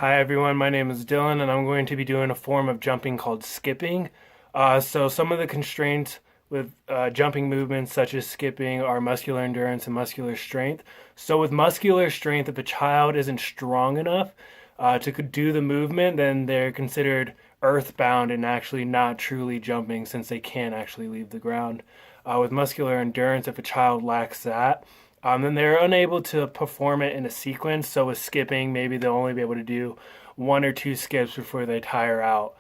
Hi everyone, my name is Dylan and I'm going to be doing a form of jumping called skipping. So some of the constraints with jumping movements such as skipping are muscular endurance and muscular strength. So with muscular strength, if a child isn't strong enough to do the movement, then they're considered earthbound and actually not truly jumping since they can't actually leave the ground. With muscular endurance, if a child lacks that, then they're unable to perform it in a sequence. So with skipping, maybe they'll only be able to do one or two skips before they tire out.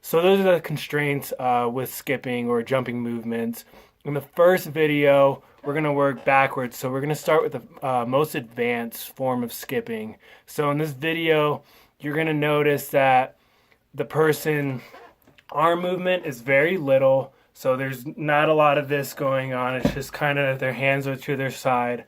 So those are the constraints with skipping or jumping movements. In the first video, we're going to work backwards. So we're going to start with the most advanced form of skipping. So in this video, you're going to notice that the person arm movement is very little. So there's not a lot of this going on. It's just kind of their hands are to their side.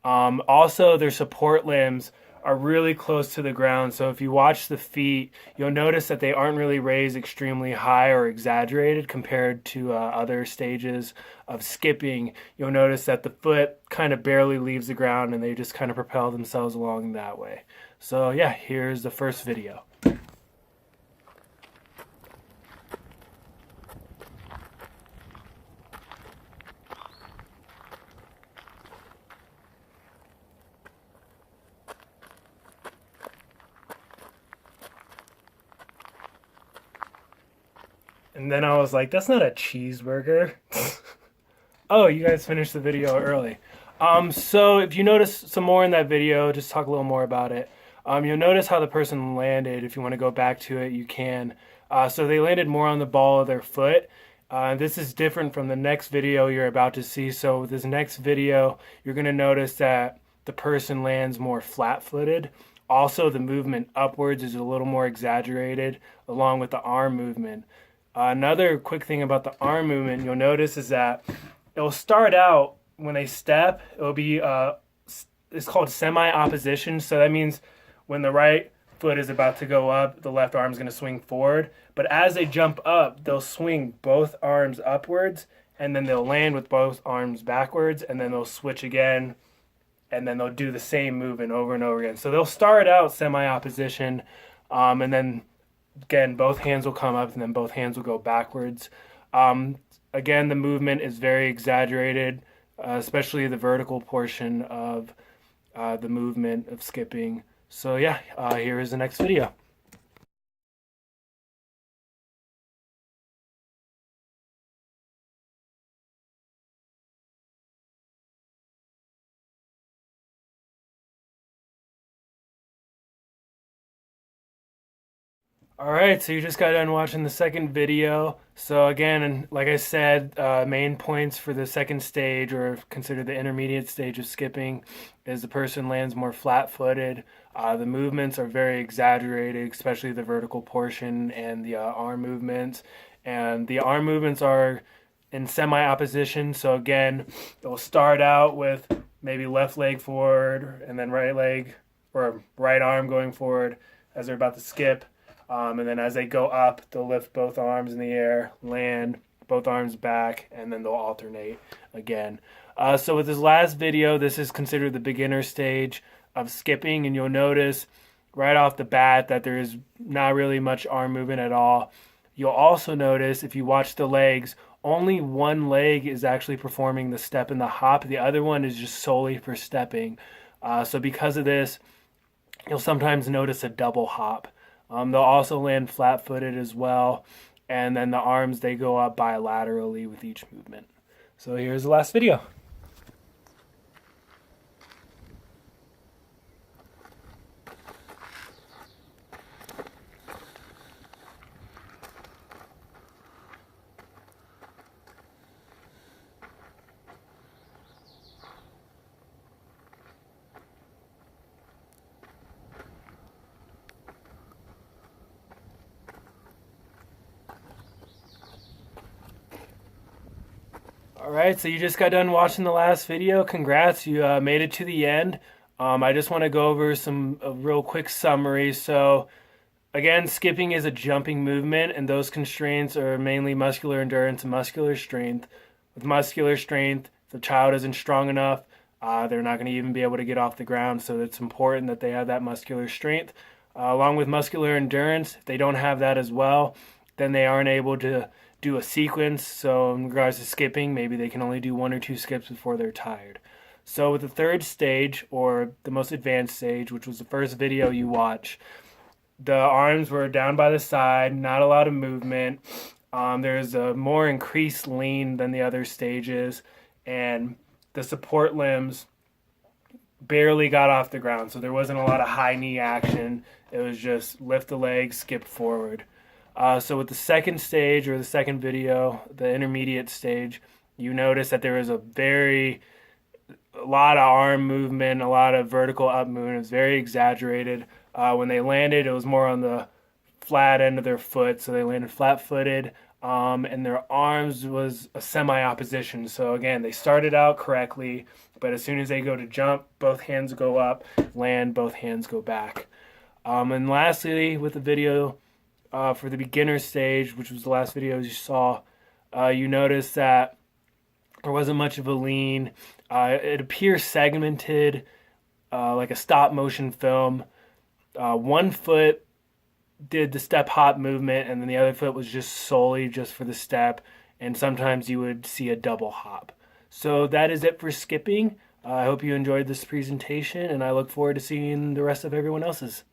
Also, their support limbs are really close to the ground. So if you watch the feet, you'll notice that they aren't really raised extremely high or exaggerated compared to other stages of skipping. You'll notice that the foot kind of barely leaves the ground and they just kind of propel themselves along that way. So yeah, here's the first video. And then I was like, that's not a cheeseburger. Oh, you guys finished the video early. So if you notice some more in that video, just talk a little more about it. You'll notice how the person landed. If you want to go back to it, you can. So they landed more on the ball of their foot. This is different from the next video you're about to see. So with this next video, you're going to notice that the person lands more flat-footed. Also, the movement upwards is a little more exaggerated, along with the arm movement. Another quick thing about the arm movement you'll notice is that it'll start out when they step, it'll be, it's called semi-opposition. So that means when the right foot is about to go up, the left arm is going to swing forward. But as they jump up, they'll swing both arms upwards, and then they'll land with both arms backwards, and then they'll switch again, and then they'll do the same movement over and over again. So they'll start out semi-opposition, and then again, both hands will come up and then both hands will go backwards. Again, the movement is very exaggerated, especially the vertical portion of the movement of skipping. So yeah, here is the next video. All right, so you just got done watching the second video. So again, like I said, main points for the second stage, or considered the intermediate stage of skipping, is the person lands more flat-footed. The movements are very exaggerated, especially the vertical portion and the arm movements. And the arm movements are in semi-opposition. So again, they'll start out with maybe left leg forward and then right leg or right arm going forward as they're about to skip. And then as they go up, they'll lift both arms in the air, land, both arms back, and then they'll alternate again. So with this last video, this is considered the beginner stage of skipping, and you'll notice right off the bat that there is not really much arm movement at all. You'll also notice, if you watch the legs, only one leg is actually performing the step and the hop. The other one is just solely for stepping. So because of this, you'll sometimes notice a double hop. They'll also land flat-footed as well, and then the arms, they go up bilaterally with each movement. So here's the last video. All right, so you just got done watching the last video. Congrats, you made it to the end. I just want to go over a real quick summary. So again, skipping is a jumping movement, and those constraints are mainly muscular endurance and muscular strength. With muscular strength, if the child isn't strong enough, they're not going to even be able to get off the ground, so it's important that they have that muscular strength. Along with muscular endurance, if they don't have that as well, then they aren't able to do a sequence. So in regards to skipping, maybe they can only do 1 or 2 skips before they're tired. So with the third stage, or the most advanced stage, which was the first video you watch, the arms were down by the side, not a lot of movement. There's a more increased lean than the other stages, and the support limbs barely got off the ground, so there wasn't a lot of high knee action. It was just lift the leg, skip forward. So with the second stage, or the second video, the intermediate stage, you notice that there was a lot of arm movement, a lot of vertical up movement. It was very exaggerated. When they landed, it was more on the flat end of their foot, so they landed flat-footed. And their arms was a semi-opposition. So again, they started out correctly, but as soon as they go to jump, both hands go up, land, both hands go back. And lastly, with the video for the beginner stage, which was the last video you saw, you notice that there wasn't much of a lean. It appears segmented, like a stop motion film. One foot did the step hop movement, and then the other foot was just solely just for the step, and sometimes you would see a double hop. So that is it for skipping. I hope you enjoyed this presentation, and I look forward to seeing the rest of everyone else's.